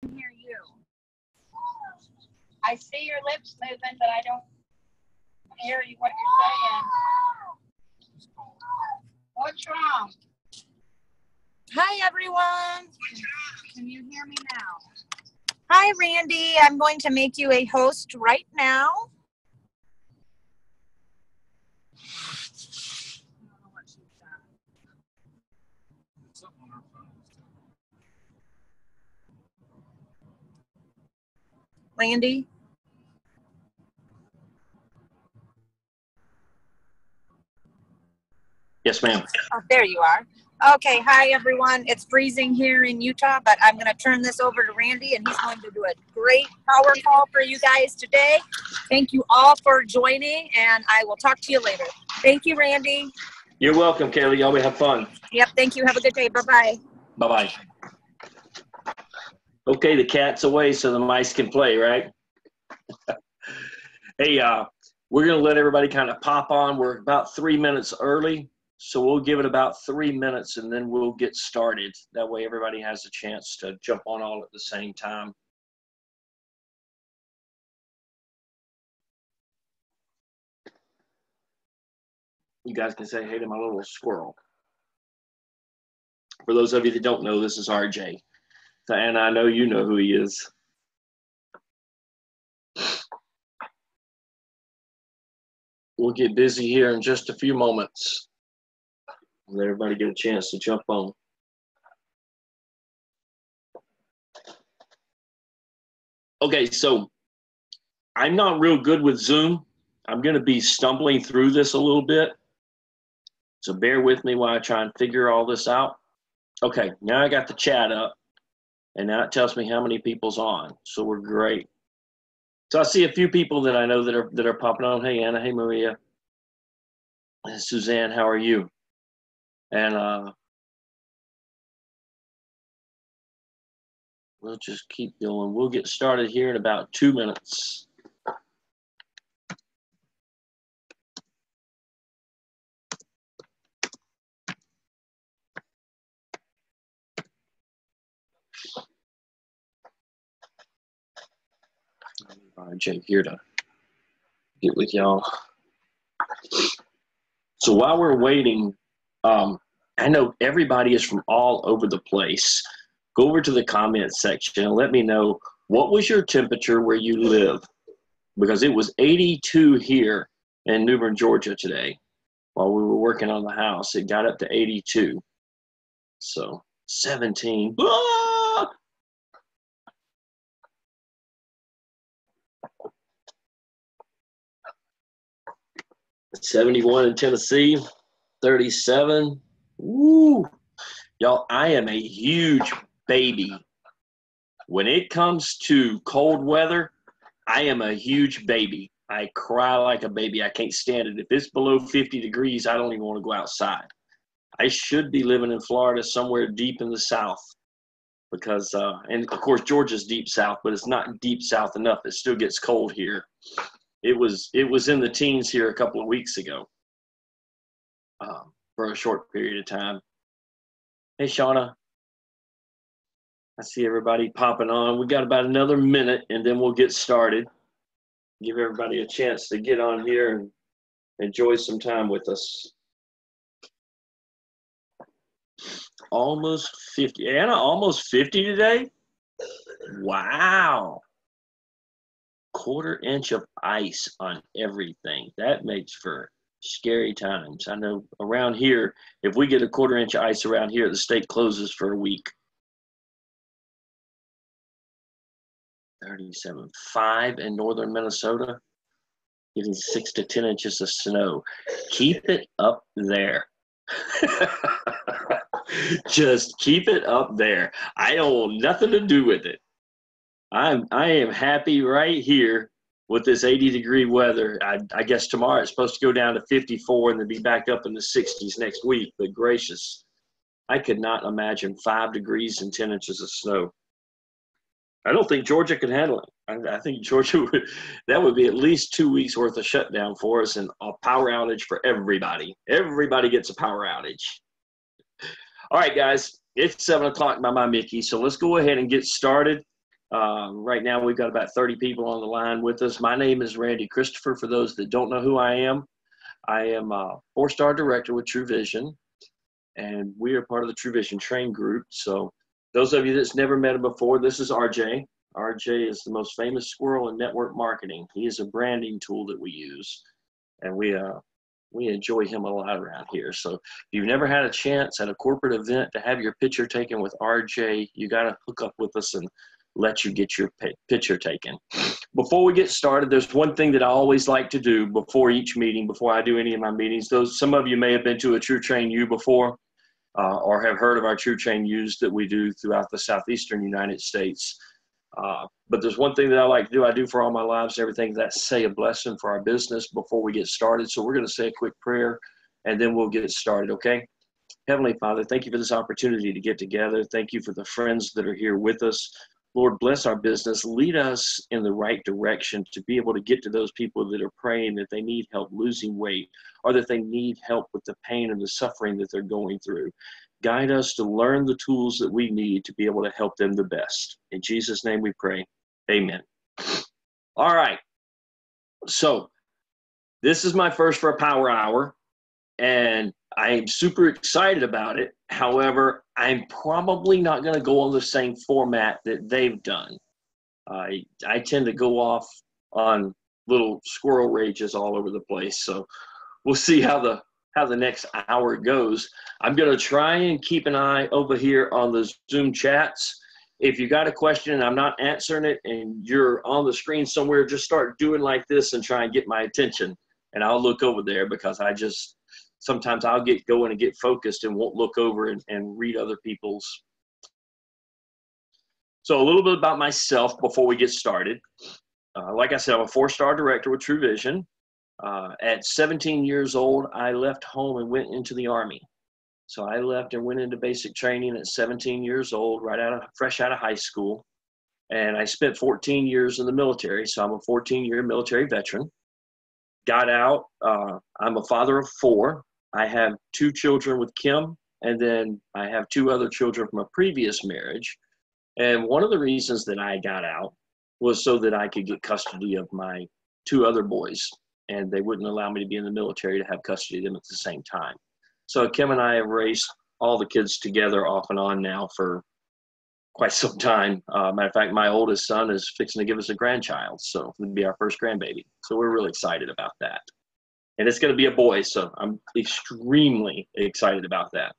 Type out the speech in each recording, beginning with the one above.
hear you. I see your lips moving, but I don't hear you what you're saying. What's wrong? Hi, everyone. Can you hear me now? Hi, Randy. I'm going to make you a host right now. Randy? Yes, ma'am. Oh, there you are. Okay, hi everyone. It's freezing here in Utah, but I'm going to turn this over to Randy, and he's going to do a great power call for you guys today. Thank you all for joining, and I will talk to you later. Thank you, Randy. You're welcome, Kaylee. Y'all have fun. Yep, thank you. Have a good day. Bye-bye. Bye-bye. Okay, the cat's away so the mice can play, right? Hey, we're going to let everybody kind of pop on. We're about 3 minutes early. So we'll give it about 3 minutes and then we'll get started. That way everybody has a chance to jump on all at the same time. You guys can say hey to my little squirrel. For those of you that don't know, this is RJ. And I know you know who he is. We'll get busy here in just a few moments. Let everybody get a chance to jump on. Okay, so I'm not real good with Zoom. I'm going to be stumbling through this a little bit. So bear with me while I try and figure all this out. Okay, now I got the chat up. And now it tells me how many people's on. So we're great. So I see a few people that I know that are popping on. Hey, Anna. Hey, Maria. And Suzanne, how are you? And we'll just keep going. We'll get started here in about 2 minutes. RJ here to get with y'all. So while we're waiting, I know everybody is from all over the place. Go over to the comment section and let me know what was your temperature where you live, because it was 82 here in New Bern, Georgia today. While we were working on the house, it got up to 82. So 17. Ah! 71 in Tennessee, 37. Woo! Y'all, I am a huge baby. When it comes to cold weather, I am a huge baby. I cry like a baby. I can't stand it. If it's below 50 degrees, I don't even want to go outside. I should be living in Florida somewhere deep in the south because, and of course, Georgia's deep south, but it's not deep south enough. It still gets cold here. It was in the teens here a couple of weeks ago for a short period of time. Hey, Shauna. I see everybody popping on. We got about another minute, and then we'll get started. Give everybody a chance to get on here and enjoy some time with us. Almost 50. Anna, almost 50 today? Wow. 1/4 inch of ice on everything. That makes for scary times. I know around here, if we get a 1/4 inch of ice around here, the state closes for a week. 37.5 in northern Minnesota, getting 6 to 10 inches of snow. Keep it up there. Just keep it up there. I don't want nothing to do with it. I am happy right here with this 80-degree weather. I guess tomorrow it's supposed to go down to 54 and then be back up in the 60s next week. But gracious, I could not imagine 5 degrees and 10 inches of snow. I don't think Georgia could handle it. I think Georgia that would be at least 2 weeks worth of shutdown for us and a power outage for everybody. Everybody gets a power outage. All right, guys, it's 7 o'clock by my Mickey, so let's go ahead and get started. Right now, we've got about 30 people on the line with us. My name is Randy Christopher. For those that don't know who I am a 4-star director with True Vision, and we are part of the True Vision Train Group. So those of you that's never met him before, this is RJ. RJ is the most famous squirrel in network marketing. He is a branding tool that we use, and we enjoy him a lot around here. So if you've never had a chance at a corporate event to have your picture taken with RJ, you got to hook up with us and let you get your picture taken. Before we get started, there's one thing that I always like to do before each meeting, before I do any of my meetings. Some of you may have been to a True Train U before, or have heard of our True Train U's that we do throughout the southeastern United States. But there's one thing that I like to do. I do for all my lives and everything, that's say a blessing for our business before we get started. So we're going to say a quick prayer, and then we'll get started, okay? Heavenly Father, thank you for this opportunity to get together. Thank you for the friends that are here with us. Lord, bless our business. Lead us in the right direction to be able to get to those people that are praying that they need help losing weight, or that they need help with the pain and the suffering that they're going through. Guide us to learn the tools that we need to be able to help them the best. In Jesus' name we pray. Amen. All right. So this is my first for a power hour, and I am super excited about it. However, I'm probably not going to go on the same format that they've done. I tend to go off on little squirrel rages all over the place. So we'll see how the next hour goes. I'm going to try and keep an eye over here on the Zoom chats. If you got a question and I'm not answering it and you're on the screen somewhere, just start doing like this and try and get my attention. And I'll look over there, because sometimes I'll get going and get focused and won't look over and read other people's. So a little bit about myself before we get started. Like I said, I'm a 4-star director with True Vision. At 17 years old, I left home and went into the Army. So I left and went into basic training at 17 years old, fresh out of high school. And I spent 14 years in the military. So I'm a 14-year military veteran. Got out. I'm a father of 4. I have 2 children with Kim, and then I have 2 other children from a previous marriage. And one of the reasons that I got out was so that I could get custody of my 2 other boys, and they wouldn't allow me to be in the military to have custody of them at the same time. So Kim and I have raised all the kids together off and on now for quite some time. Matter of fact, my oldest son is fixing to give us a grandchild, so it'll be our first grandbaby. So we're really excited about that. And it's going to be a boy, so I'm extremely excited about that.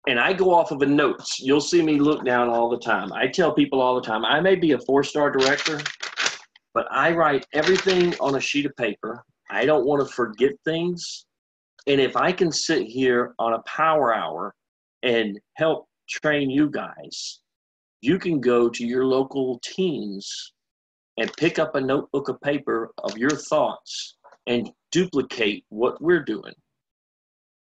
And I go off of the notes. You'll see me look down all the time. I tell people all the time, I may be a 4-star director, but I write everything on a sheet of paper. I don't want to forget things. And if I can sit here on a power hour and help train you guys, you can go to your local teams and pick up a notebook of paper of your thoughts and duplicate what we're doing.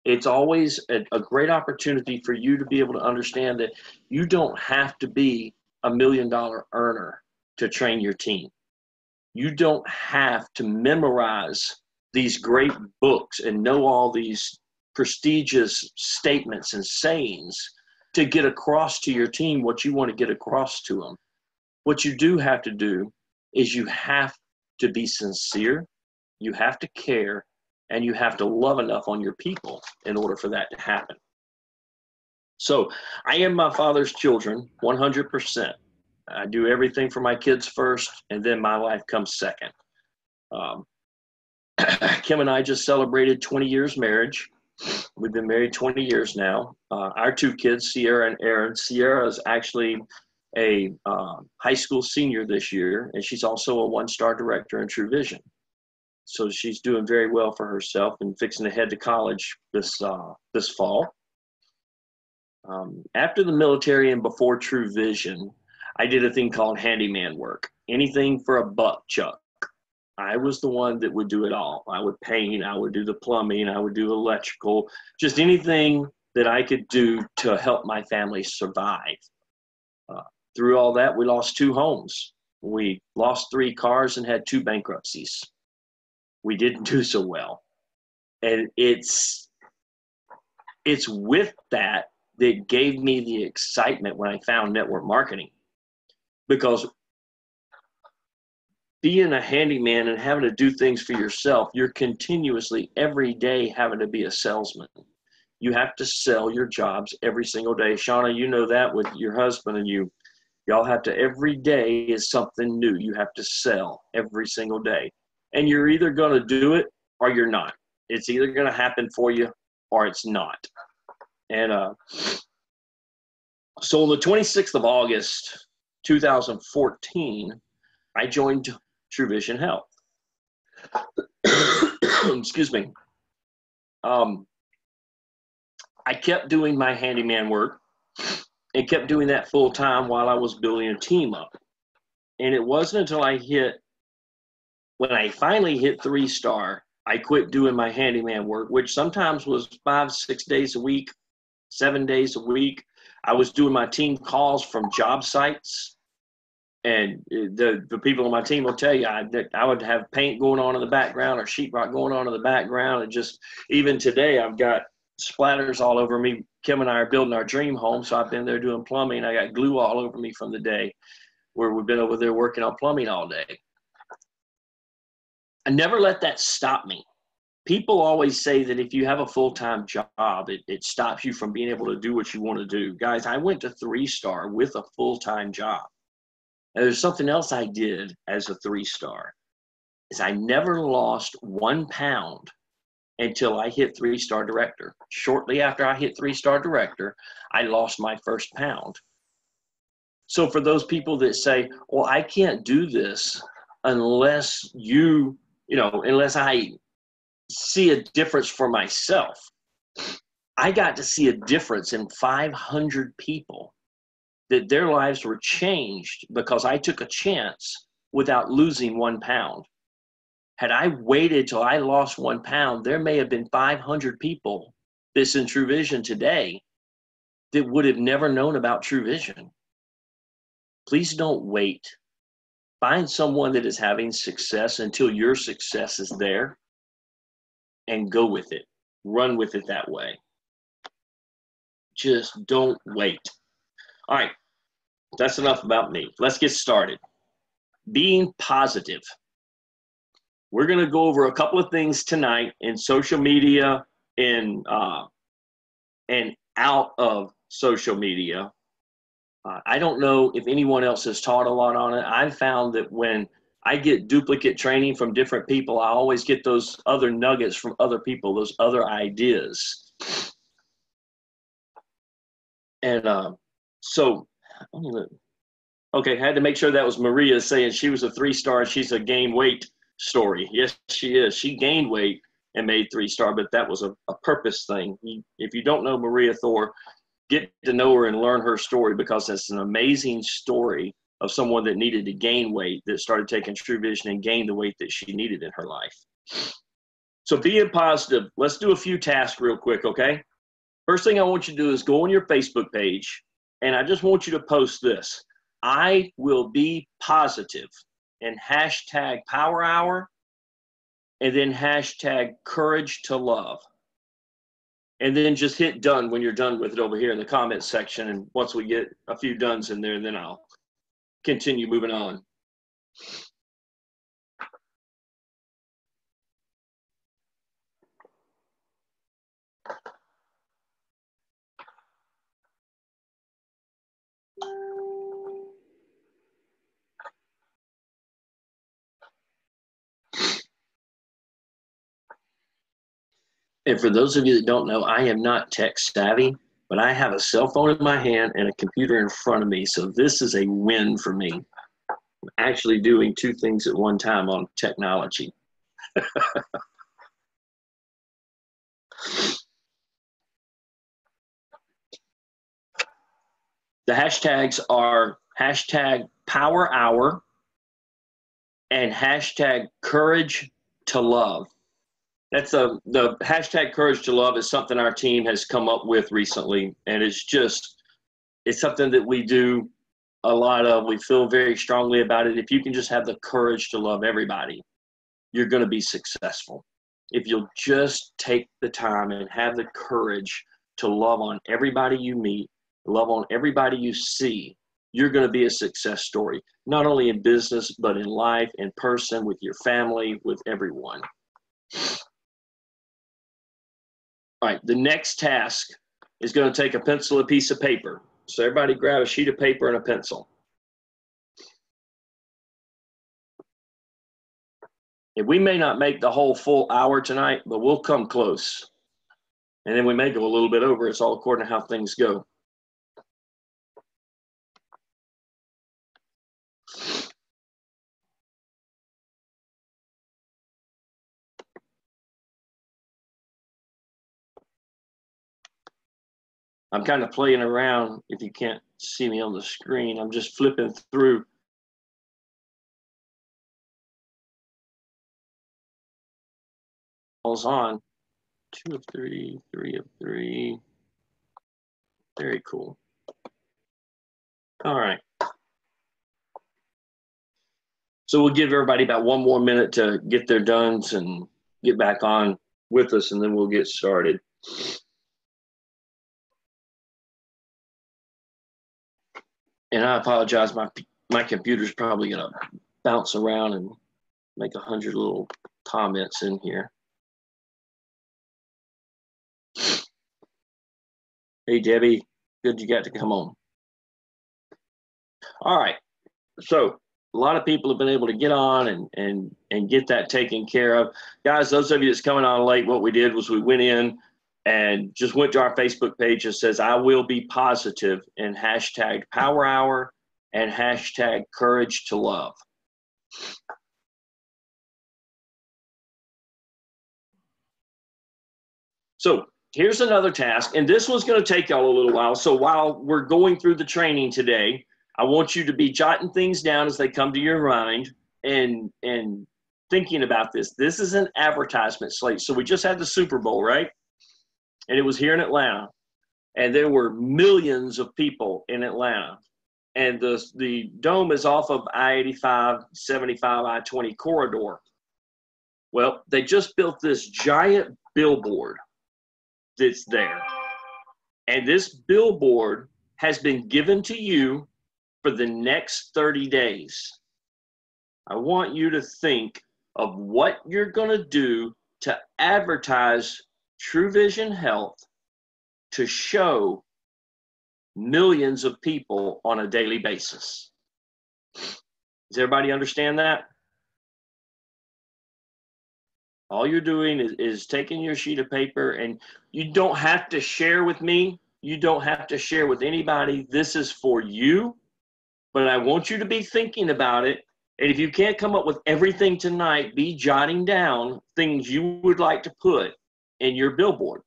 It's always a great opportunity for you to be able to understand that you don't have to be a $1 million earner to train your team. You don't have to memorize these great books and know all these prestigious statements and sayings to get across to your team what you want to get across to them. What you do have to do is you have to be sincere, you have to care, and you have to love enough on your people in order for that to happen. So I am my Father's children 100%. I do everything for my kids first, and then my life comes second. Kim and I just celebrated 20 years marriage. We've been married 20 years now. Our 2 kids, Sierra and Aaron. Sierra is actually a high school senior this year, and she's also a 1-star director in True Vision. So she's doing very well for herself and fixing to head to college this fall. After the military and before True Vision, I did a thing called handyman work. Anything for a buck, Chuck. I was the one that would do it all. I would paint, I would do the plumbing, I would do electrical, just anything that I could do to help my family survive. Through all that, we lost 2 homes. We lost 3 cars and had 2 bankruptcies. We didn't do so well. And it's with that gave me the excitement when I found network marketing. because being a handyman and having to do things for yourself, you're continuously every day having to be a salesman. You have to sell your jobs every single day. Shauna, you know that with your husband and you. Y'all have to, every day is something new. You have to sell every single day. And you're either going to do it or you're not. It's either going to happen for you or it's not. And so on the 26th of August, 2014, I joined True Vision Health. Excuse me. I kept doing my handyman work and kept doing that full time while I was building a team up. And it wasn't until when I finally hit 3-star, I quit doing my handyman work, which sometimes was 5-6 days a week, 7 days a week. I was doing my team calls from job sites. And the people on my team will tell you, I would have paint going on in the background or sheetrock going on in the background. And just even today, I've got splatters all over me. Kim and I are building our dream home, so I've been there doing plumbing. I got glue all over me from the day where we've been over there working on plumbing all day. I never let that stop me. People always say that if you have a full-time job, it stops you from being able to do what you want to do. Guys, I went to 3-star with a full-time job. And there's something else I did as a 3-star, is I never lost 1 pound until I hit 3-star director. Shortly after I hit 3-star director, I lost my first pound. So for those people that say, well, I can't do this unless unless I see a difference for myself. I got to see a difference in 500 people, that their lives were changed because I took a chance without losing 1 pound. Had I waited till I lost 1 pound, there may have been 500 people that's in True Vision today that would have never known about True Vision. Please don't wait. Find someone that is having success until your success is there and go with it. Run with it that way. Just don't wait. All right, that's enough about me. Let's get started. Being positive. We're going to go over a couple of things tonight in social media and out of social media. I don't know if anyone else has taught a lot on it. I've found that when I get duplicate training from different people, I always get those other nuggets from other people, those other ideas. And okay, had to make sure that was Maria saying she was a 3-star. She's a gain weight story. Yes, she is. She gained weight and made 3-star, but that was a purpose thing. If you don't know Maria Thor, get to know her and learn her story, because it's an amazing story of someone that needed to gain weight, that started taking True Vision and gained the weight that she needed in her life. So being positive, let's do a few tasks real quick, okay? First thing I want you to do is go on your Facebook page, and I just want you to post this. I will be positive, and hashtag Power Hour, and then hashtag Courage to Love. And then just hit done when you're done with it over here in the comments section. And once we get a few dones in there, then I'll continue moving on. And for those of you that don't know, I am not tech savvy, but I have a cell phone in my hand and a computer in front of me. So this is a win for me. I'm actually doing 2 things at one time on technology. The hashtags are hashtag Power Hour and hashtag Courage to Love. That's the hashtag Courage to Love is something our team has come up with recently, and it's something that we do a lot of. We feel very strongly about it. If you can just have the courage to love everybody, you're going to be successful. If you'll just take the time and have the courage to love on everybody you meet, love on everybody you see, you're going to be a success story, not only in business, but in life, in person, with your family, with everyone. All right, the next task is going to take a pencil, a piece of paper. So everybody grab a sheet of paper and a pencil. And we may not make the whole full hour tonight, but we'll come close. And then we may go a little bit over. It's all according to how things go. I'm kind of playing around. If you can't see me on the screen, I'm just flipping through. On 2 of 3, 3 of 3. Very cool. All right. So we'll give everybody about 1 more minute to get their duns and get back on with us, and then we'll get started. And I apologize, my computer's probably gonna bounce around and make 100 little comments in here. Hey, Debbie, good you got to come on. All right, so a lot of people have been able to get on and get that taken care of. Guys, those of you that's coming on late, what we did was we went in and just went to our Facebook page that says, I will be positive, and hashtag Power Hour and hashtag Courage to Love. So here's another task, and this one's going to take y'all a little while. So while we're going through the training today, I want you to be jotting things down as they come to your mind and thinking about this. This is an advertisement slate. So we just had the Super Bowl, right? And it was here in Atlanta. And there were millions of people in Atlanta. And the dome is off of I-85, 75, I-20 corridor. Well, they just built this giant billboard that's there. And this billboard has been given to you for the next 30 days. I want you to think of what you're going to do to advertise True Vision Health to show millions of people on a daily basis. Does everybody understand that? All you're doing is taking your sheet of paper, and you don't have to share with me. You don't have to share with anybody. This is for you, but I want you to be thinking about it. And if you can't come up with everything tonight, be jotting down things you would like to put in your billboard.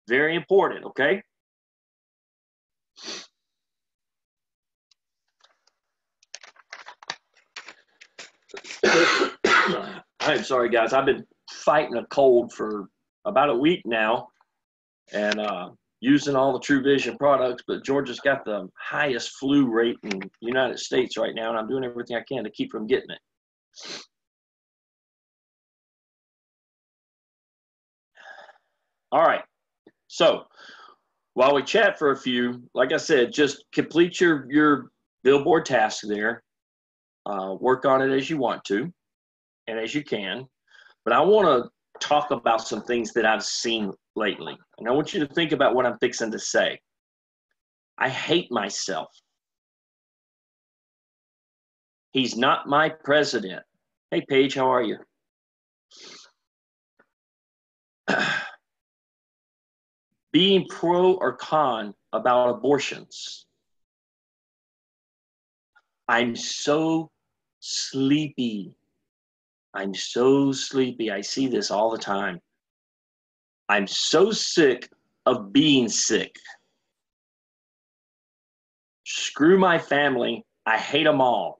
Very important, okay? I'm sorry, guys. I've been fighting a cold for about a week now and using all the True Vision products, but Georgia's got the highest flu rate in the United States right now, and I'm doing everything I can to keep from getting it. All right. So while we chat for a few, like I said, just complete your billboard task there. Work on it as you want to and as you can. But I want to talk about some things that I've seen lately. And I want you to think about what I'm fixing to say. I hate myself. He's not my president. Hey, Paige, how are you? Being pro or con about abortions. I'm so sleepy. I'm so sleepy. I see this all the time. I'm so sick of being sick. Screw my family. I hate them all.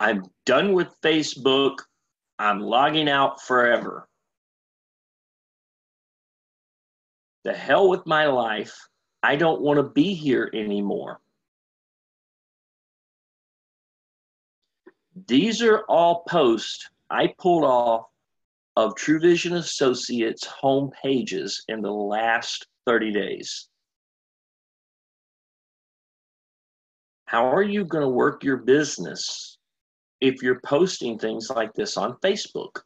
I'm done with Facebook. I'm logging out forever. The hell with my life. I don't want to be here anymore. These are all posts I pulled off of True Vision Associates home pages in the last 30 days. how are you going to work your business if you're posting things like this on Facebook?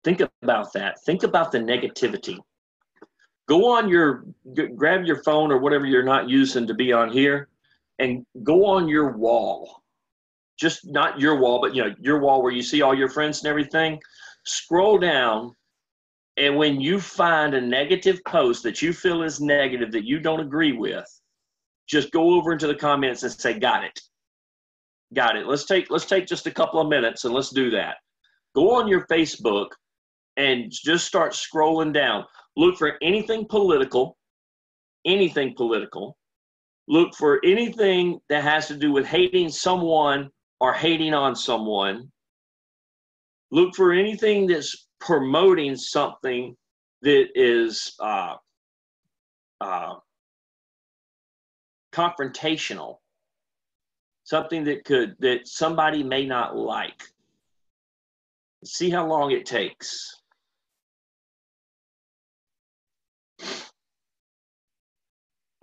Think about that. Think about the negativity. Go on grab your phone or whatever you're not using to be on here and go on your wall. Just not your wall, but your wall where you see all your friends and everything. Scroll down, and when you find a negative post that you feel is negative, that you don't agree with, just go over into the comments and say, got it. Got it. Let's take just a couple of minutes and let's do that. Go on your Facebook and just start scrolling down. Look for anything political. Look for anything that has to do with hating someone or hating on someone. Look for anything that's promoting something that is confrontational, something that somebody may not like. See how long it takes.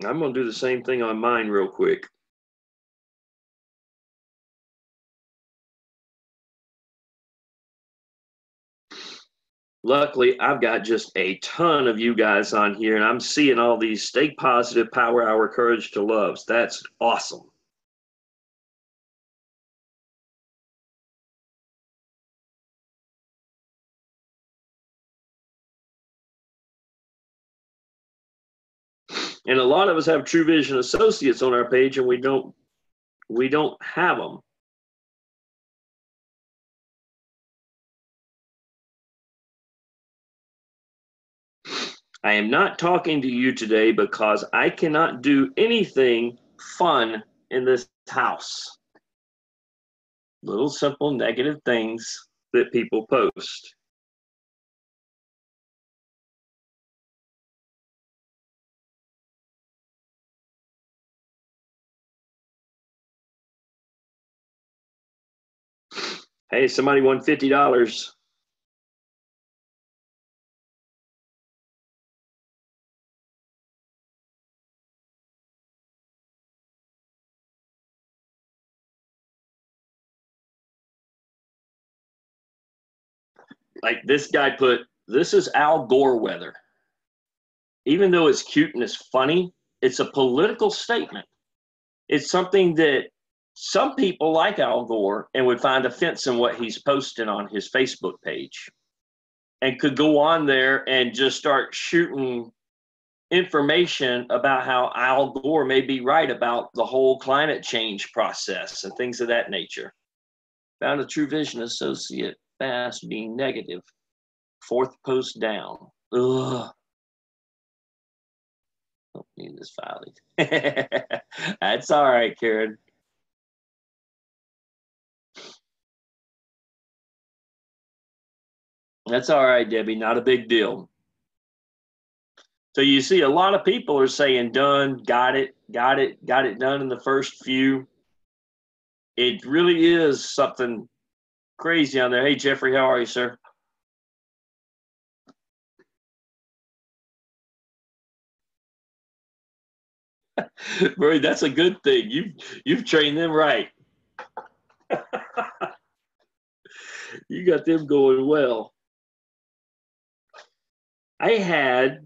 I'm going to do the same thing on mine real quick. Luckily, I've got just a ton of you guys on here, and I'm seeing all these stay positive, power hour, courage to love. That's awesome. And a lot of us have True Vision Associates on our page, and we don't have them. I am not talking to you today because I cannot do anything fun in this house. Little simple negative things that people post. Hey, somebody won $50. Like this guy put, this is Al Gore weather. Even though it's cute and it's funny, it's a political statement. It's something that some people like Al Gore and would find offense in what he's posting on his Facebook page and could go on there and just start shooting information about how Al Gore may be right about the whole climate change process and things of that nature. Found a True Vision Associate fast being negative. 4th post down. Ugh. Don't need this filing. That's all right, Karen. That's all right, Debbie. Not a big deal. So you see a lot of people are saying done, got it done in the first few. It really is something crazy on there. Hey, Jeffrey, how are you, sir? Murray, that's a good thing. You've trained them right. You got them going well. I had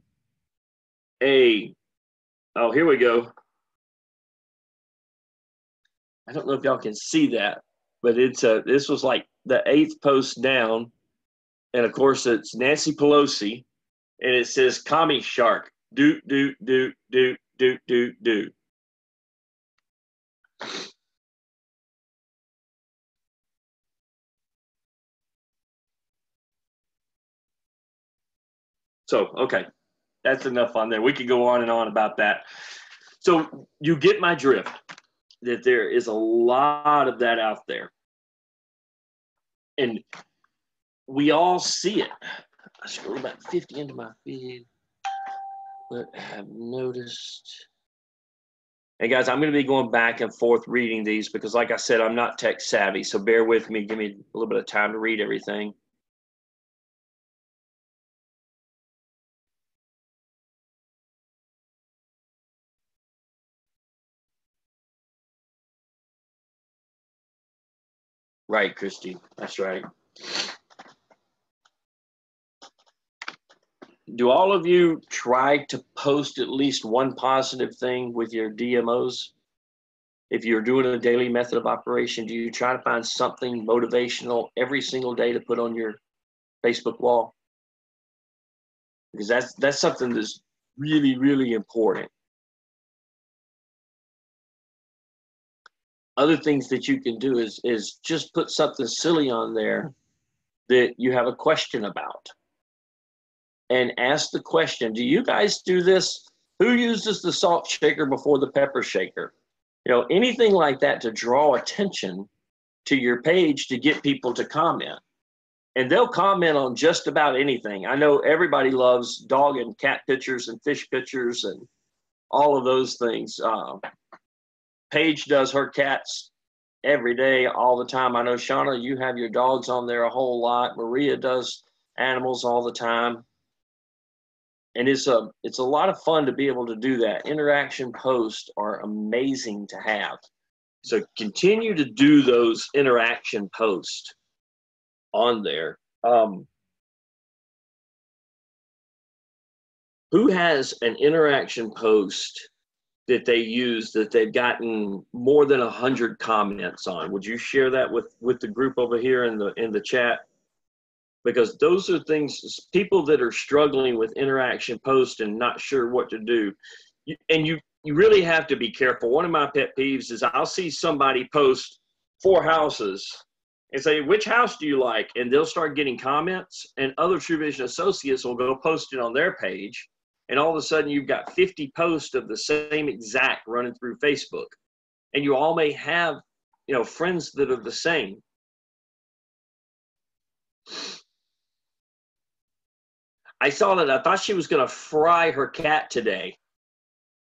oh, here we go. I don't know if y'all can see that, but this was like the 8th post down. And of course it's Nancy Pelosi and it says commie shark. Do. So, okay, that's enough on there. We could go on and on about that. So you get my drift, that there is a lot of that out there. And we all see it. I scroll about 50 into my feed, but have noticed. Hey guys, I'm going to be going back and forth reading these because like I said, I'm not tech savvy. So bear with me. Give me a little bit of time to read everything. Right, Christy. That's right. Do all of you try to post at least one positive thing with your DMOs? If you're doing a daily method of operation, do you try to find something motivational every single day to put on your Facebook wall? Because that's something that's really, really important. Other things that you can do is just put something silly on there that you have a question about. And ask the question, do you guys do this? Who uses the salt shaker before the pepper shaker? You know, anything like that to draw attention to your page to get people to comment. And they'll comment on just about anything. I know everybody loves dog and cat pictures and fish pictures and all of those things. Paige does her cats every day, all the time. I know, Shauna, you have your dogs on there a whole lot. Maria does animals all the time. And it's a lot of fun to be able to do that. Interaction posts are amazing to have. So continue to do those interaction posts on there. Who has an interaction post that they use that they've gotten more than 100 comments on? Would you share that with the group over here in the chat? Because those are things, people that are struggling with interaction posts and not sure what to do. You really have to be careful. One of my pet peeves is I'll see somebody post 4 houses and say, which house do you like? And they'll start getting comments, and other True Vision associates will go post it on their page. And all of a sudden you've got 50 posts of the same exact running through Facebook. And you all may have, you know, friends that are the same. I saw that. I thought she was going to fry her cat today.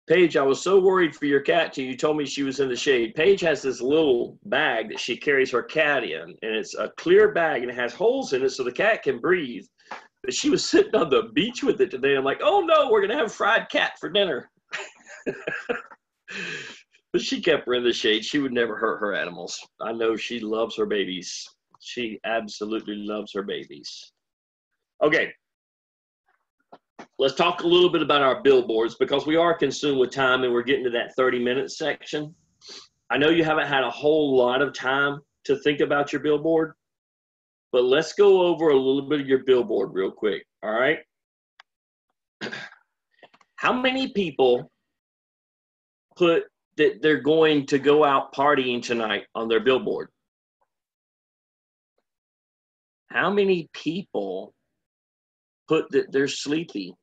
Paige, I was so worried for your cat till you told me she was in the shade. Paige has this little bag that she carries her cat in, and it's a clear bag, and it has holes in it so the cat can breathe. But she was sitting on the beach with it today. I'm like, oh no, we're going to have fried cat for dinner. But she kept her in the shade. She would never hurt her animals. I know she loves her babies. She absolutely loves her babies. Okay. Let's talk a little bit about our billboards, because we are consumed with time and we're getting to that 30-minute section. I know you haven't had a whole lot of time to think about your billboard, but let's go over a little bit of your billboard real quick, all right? How many people put that they're going to go out partying tonight on their billboard? How many people put that they're sleepy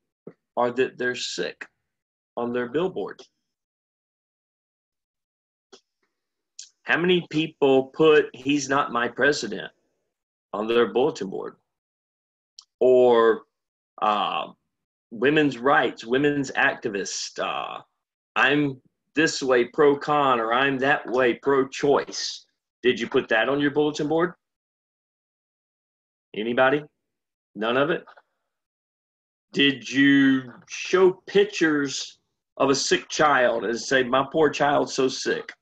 or that they're sick on their billboard? How many people put he's not my president on their bulletin board? Or women's rights, women's activist, I'm this way pro-con, or I'm that way pro-choice. Did you put that on your bulletin board? Anybody? None of it? Did you show pictures of a sick child and say, my poor child's so sick?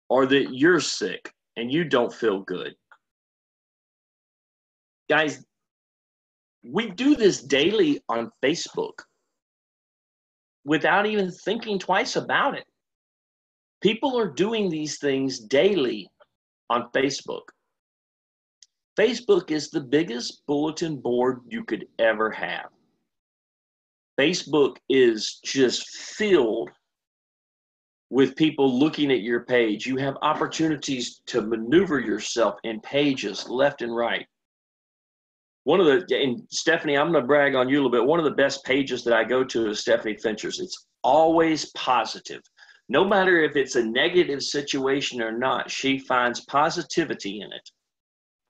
Or that you're sick and you don't feel good? Guys, we do this daily on Facebook without even thinking twice about it. People are doing these things daily on Facebook. Facebook is the biggest bulletin board you could ever have. Facebook is just filled with people looking at your page. You have opportunities to maneuver yourself in pages left and right. And Stephanie, I'm going to brag on you a little bit. One of the best pages that I go to is Stephanie Fincher's. It's always positive. No matter if it's a negative situation or not, she finds positivity in it.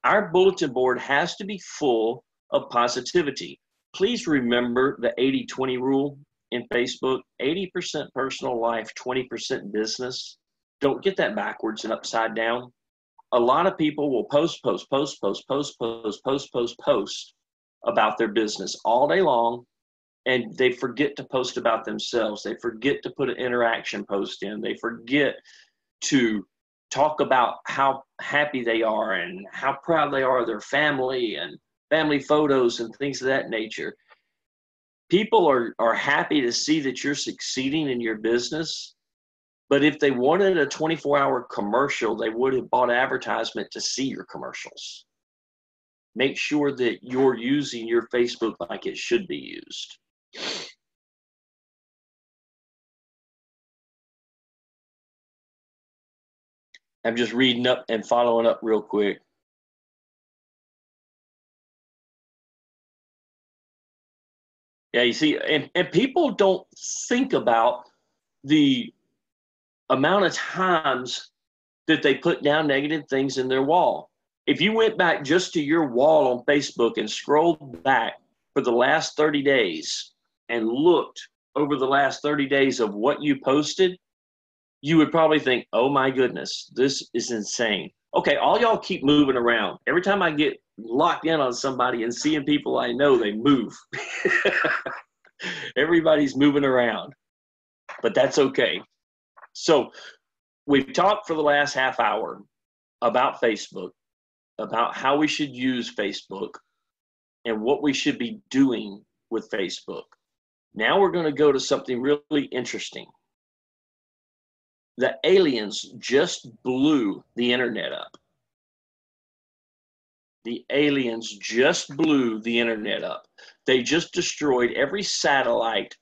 Our bulletin board has to be full of positivity. Please remember the 80-20 rule in Facebook. 80% personal life, 20% business. Don't get that backwards and upside down. A lot of people will post about their business all day long, and they forget to post about themselves. They forget to put an interaction post in. They forget to talk about how happy they are and how proud they are of their family and family photos and things of that nature. People are happy to see that you're succeeding in your business. But if they wanted a 24-hour commercial, they would have bought advertisement to see your commercials. Make sure that you're using your Facebook like it should be used. I'm just reading up and following up real quick. Yeah, you see, and people don't think about the amount of times that they put down negative things in their wall. If you went back just to your wall on Facebook and scrolled back for the last 30 days and looked over the last 30 days of what you posted, you would probably think, oh my goodness, this is insane. Okay, all y'all keep moving around. Every time I get locked in on somebody and seeing people I know, they move. Everybody's moving around, but that's okay. So we've talked for the last half hour about Facebook, about how we should use Facebook and what we should be doing with Facebook. Now we're going to go to something really interesting. The aliens just blew the internet up. The aliens just blew the internet up. They just destroyed every satellite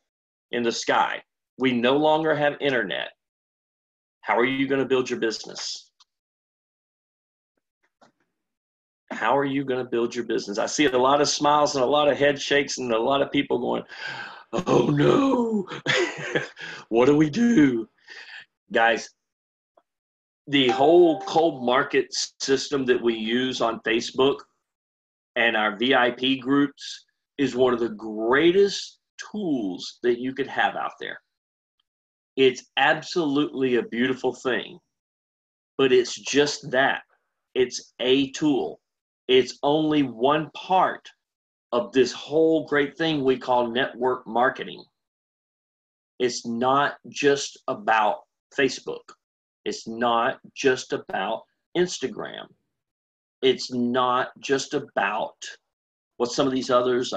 in the sky. We no longer have internet. How are you going to build your business? How are you going to build your business? I see a lot of smiles and a lot of head shakes and a lot of people going, oh no, what do we do? Guys, the whole cold market system that we use on Facebook and our VIP groups is one of the greatest tools that you could have out there. It's absolutely a beautiful thing, but it's just that. It's a tool. It's only one part of this whole great thing we call network marketing. It's not just about Facebook. It's not just about Instagram. It's not just about what some of these others,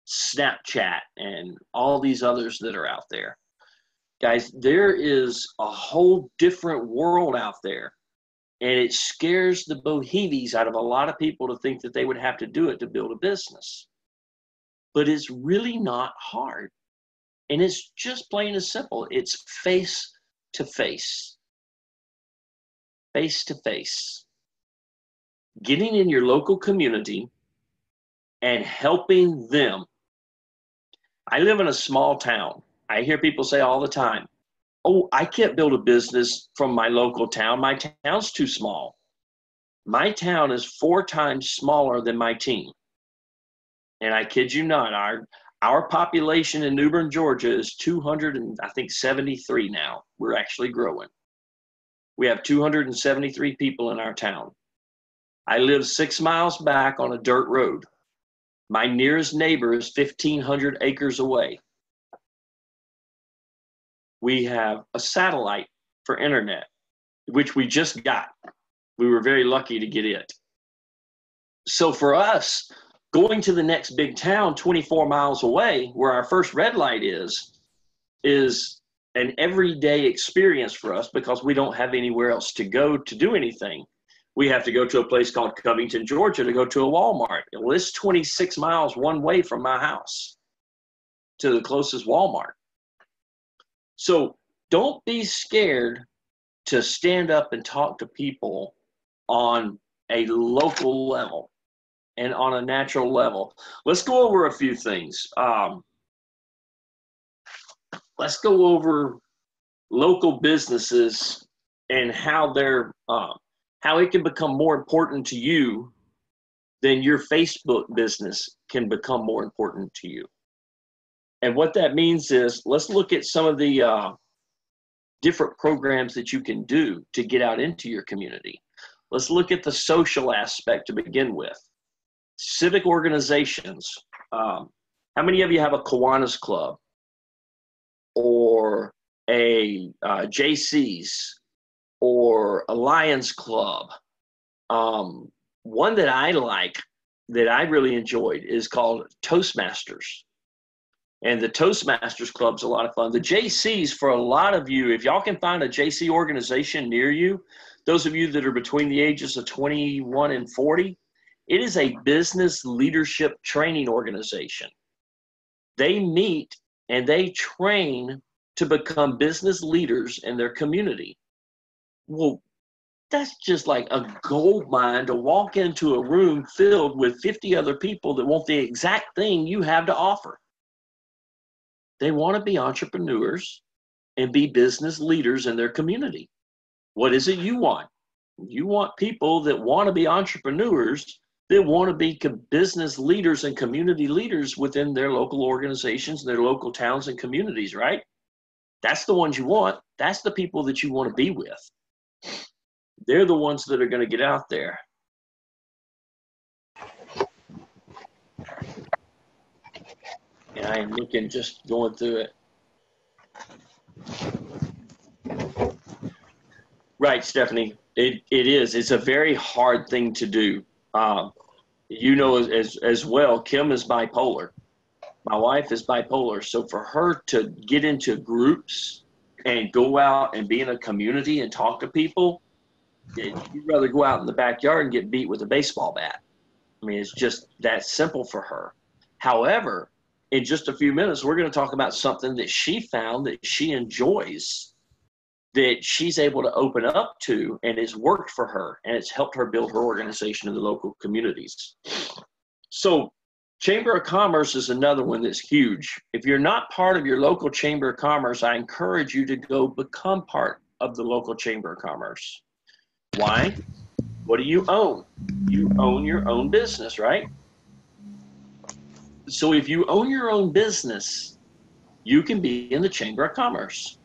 Snapchat and all these others that are out there. Guys, there is a whole different world out there. And it scares the behemoths out of a lot of people to think that they would have to do it to build a business. But it's really not hard. And it's just plain and simple. It's face to face. Face to face. Getting in your local community and helping them. I live in a small town. I hear people say all the time, oh, I can't build a business from my local town. My town's too small. My town is 4 times smaller than my team. And I kid you not, our population in New Bern, Georgia is 273 now. We're actually growing. We have 273 people in our town. I live 6 miles back on a dirt road. My nearest neighbor is 1,500 acres away. We have a satellite for internet, which we just got. We were very lucky to get it. So for us, going to the next big town 24 miles away, where our first red light is an everyday experience for us because we don't have anywhere else to go to do anything. We have to go to a place called Covington, Georgia to go to a Walmart. Well, it's 26 miles one way from my house to the closest Walmart. So don't be scared to stand up and talk to people on a local level and on a natural level. Let's go over a few things. Let's go over local businesses and how they're how it can become more important to you than your Facebook business can become more important to you. And what that means is, let's look at some of the different programs that you can do to get out into your community. Let's look at the social aspect to begin with. Civic organizations. How many of you have a Kiwanis Club or a JC's or a Lions Club. One that I like, that I really enjoyed, is called Toastmasters. And the Toastmasters Club's a lot of fun. The JCs, for a lot of you, if y'all can find a JC organization near you, those of you that are between the ages of 21 and 40, it is a business leadership training organization. They meet and they train to become business leaders in their community. Well, that's just like a gold mine to walk into a room filled with 50 other people that want the exact thing you have to offer. They want to be entrepreneurs and be business leaders in their community. What is it you want? You want people that want to be entrepreneurs, that want to be business leaders and community leaders within their local organizations, their local towns and communities, right? That's the ones you want. That's the people that you want to be with. They're the ones that are going to get out there. And I am looking, just going through it. Right, Stephanie. It is. It's a very hard thing to do. You know as well, Kim is bipolar. My wife is bipolar. So for her to get into groups and go out and be in a community and talk to people, you'd rather go out in the backyard and get beat with a baseball bat. I mean, it's just that simple for her. However, in just a few minutes, we're going to talk about something that she found that she enjoys, that she's able to open up to, and it's worked for her, and it's helped her build her organization in the local communities. So Chamber of Commerce is another one that's huge. If you're not part of your local Chamber of Commerce, I encourage you to go become part of the local Chamber of Commerce. Why? What do you own? You own your own business, right? So if you own your own business, you can be in the Chamber of Commerce.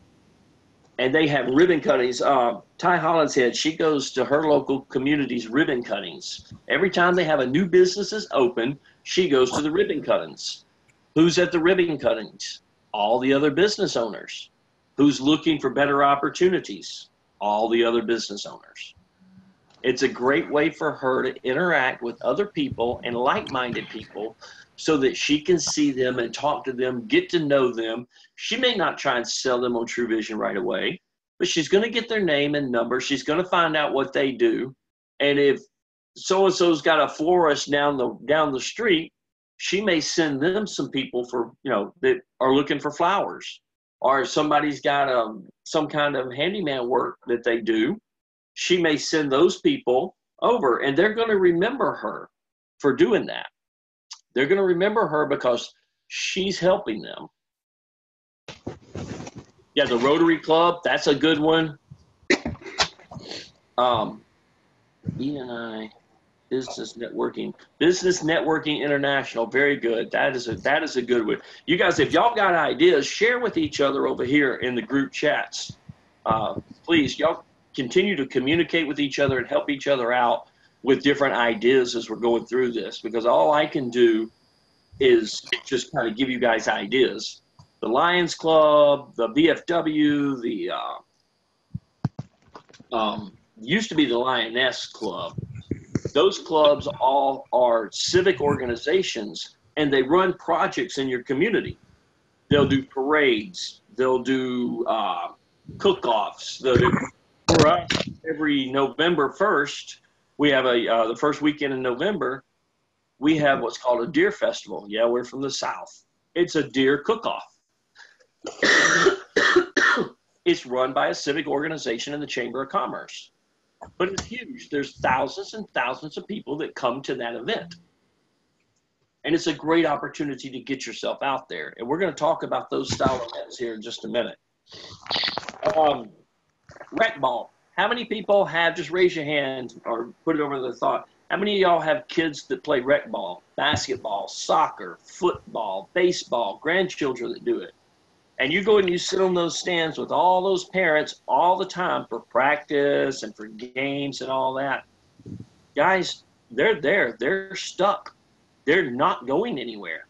And they have ribbon cuttings. Ty Hollinshead, she goes to her local community's ribbon cuttings. Every time they have a new business is open, she goes to the ribbon cuttings. Who's at the ribbon cuttings? All the other business owners. Who's looking for better opportunities? All the other business owners. It's a great way for her to interact with other people and like-minded people so that she can see them and talk to them, get to know them. She may not try and sell them on True Vision right away, but she's going to get their name and number. She's going to find out what they do. And if so-and-so's got a florist down the street, she may send them some people for, that are looking for flowers. Or if somebody's got some kind of handyman work that they do, she may send those people over, and they're going to remember her for doing that. They're going to remember her because she's helping them. Yeah, the Rotary Club, that's a good one. BNI, Business Networking International, very good. That is a good one. You guys, if y'all got ideas, share with each other over here in the group chats. Please, y'all continue to communicate with each other and help each other out with different ideas as we're going through this, because all I can do is just kind of give you guys ideas. The Lions Club, the VFW, the used to be the Lioness Club. Those clubs all are civic organizations, and they run projects in your community. They'll do parades. They'll do cook-offs. They'll do, for us, every November 1st, we have the first weekend in November, we have what's called a deer festival. Yeah, we're from the South. It's a deer cook-off. It's run by a civic organization in the Chamber of Commerce. But it's huge. There's thousands and thousands of people that come to that event. And it's a great opportunity to get yourself out there. And we're going to talk about those style events here in just a minute. Rec ball. How many people have, just raise your hand or put it over the thought, how many of y'all have kids that play rec ball, basketball, soccer, football, baseball, grandchildren that do it? And you go and you sit on those stands with all those parents all the time for practice and for games and all that. Guys, they're there. They're stuck. They're not going anywhere.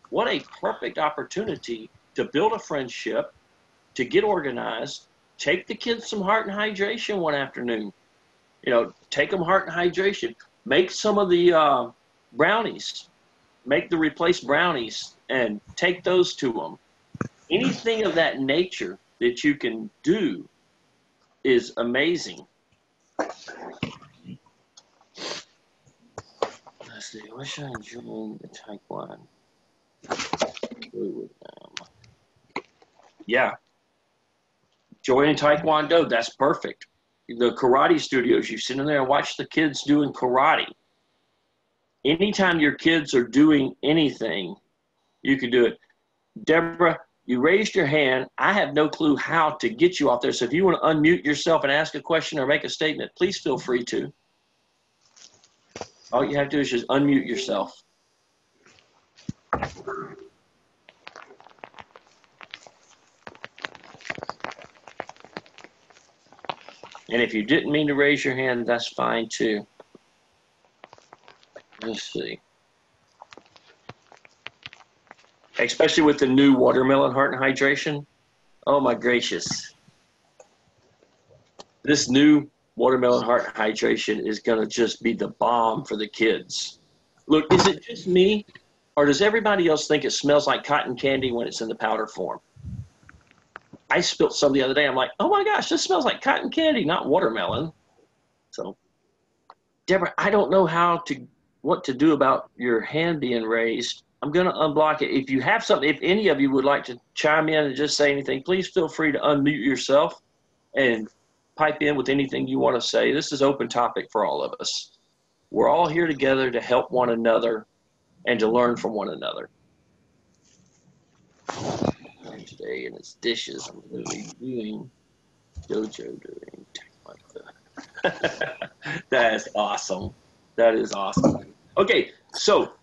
What a perfect opportunity to build a friendship, to get organized, take the kids some Heart and Hydration one afternoon. You know, take them Heart and Hydration. Make some of the brownies. Make the replaced brownies and take those to them. Anything of that nature that you can do is amazing. Let's see. What should I join the Taekwondo? Yeah. Joining Taekwondo, that's perfect. The karate studios, you sit in there and watch the kids doing karate. Anytime your kids are doing anything, you can do it. Deborah, you raised your hand. I have no clue how to get you off there. So if you want to unmute yourself and ask a question or make a statement, please feel free to. All you have to do is just unmute yourself. And if you didn't mean to raise your hand, that's fine too. Let's see. Especially with the new watermelon Heart and Hydration. Oh my gracious. This new watermelon Heart and Hydration is going to just be the bomb for the kids. Look, is it just me, or does everybody else think it smells like cotton candy when it's in the powder form? I spilled some the other day. I'm like, oh my gosh, this smells like cotton candy, not watermelon. So, Deborah, I don't know what to do about your hand being raised. I'm going to unblock it. If you have something, if any of you would like to chime in and just say anything, please feel free to unmute yourself and pipe in with anything you want to say. This is open topic for all of us. We're all here together to help one another and to learn from one another. Today in its dishes, I'm literally doing JoJo doing Taekwondo. That is awesome. That is awesome. Okay, so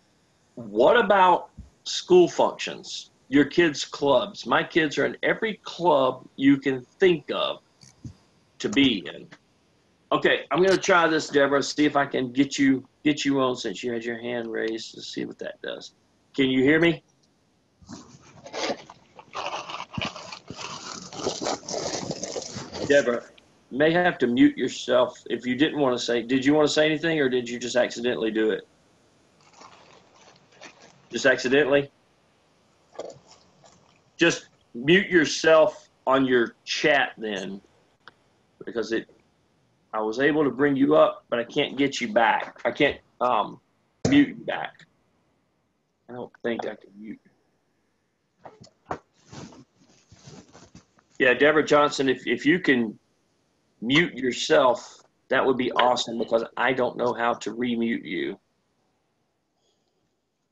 what about school functions? Your kids' clubs. My kids are in every club you can think of to be in. Okay, I'm going to try this, Deborah, see if I can get you on since you had your hand raised. Let's see what that does. Can you hear me? Deborah, you may have to mute yourself if you didn't want to say. Did you want to say anything, or did you just accidentally do it? Just accidentally? Just mute yourself on your chat then, because I was able to bring you up, but I can't get you back. I can't mute you back. I don't think I can mute. Yeah, Deborah Johnson, if you can mute yourself, that would be awesome, because I don't know how to remute you.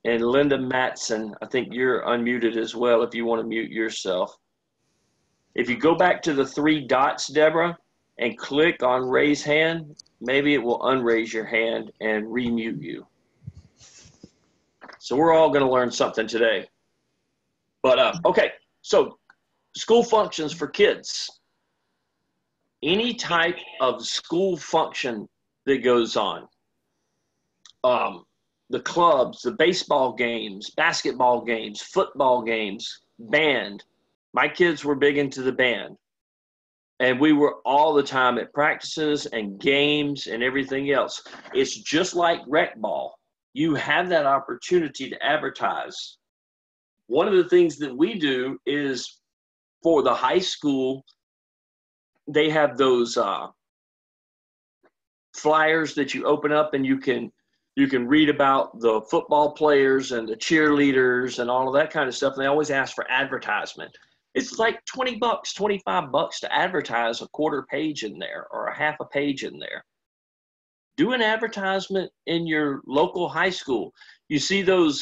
And Linda Matson, I think you're unmuted as well if you want to mute yourself. If you go back to the three dots, Deborah, and click on raise hand, maybe it will unraise your hand and remute you. So we're all going to learn something today. But, okay, so school functions for kids. Any type of school function that goes on. The clubs, the baseball games, basketball games, football games, band. My kids were big into the band. And we were all the time at practices and games and everything else. It's just like rec ball. You have that opportunity to advertise. One of the things that we do is for the high school, they have those flyers that you open up and you can read about the football players and the cheerleaders and all of that kind of stuff. And they always ask for advertisement. It's like $20, $25 to advertise a quarter page in there or a half a page in there. Do an advertisement in your local high school. You see those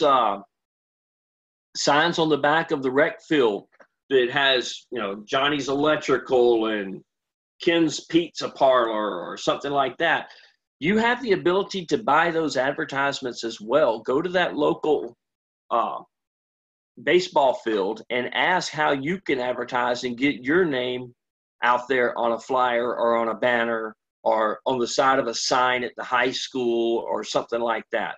signs on the back of the rec field that has, Johnny's Electrical and Ken's Pizza Parlor or something like that. You have the ability to buy those advertisements as well. Go to that local baseball field and ask how you can advertise and get your name out there on a flyer or on a banner or on the side of a sign at the high school or something like that.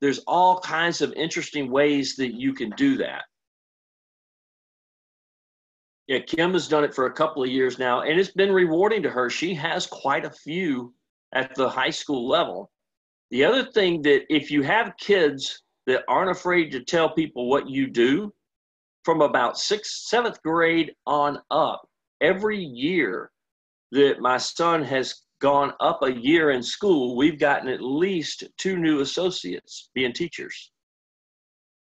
There's all kinds of interesting ways that you can do that. Yeah, Kim has done it for a couple of years now, and it's been rewarding to her. She has quite a few at the high school level. The other thing that if you have kids that aren't afraid to tell people what you do, from about 6th, 7th grade on up, every year that my son has gone up a year in school, we've gotten at least 2 new associates being teachers,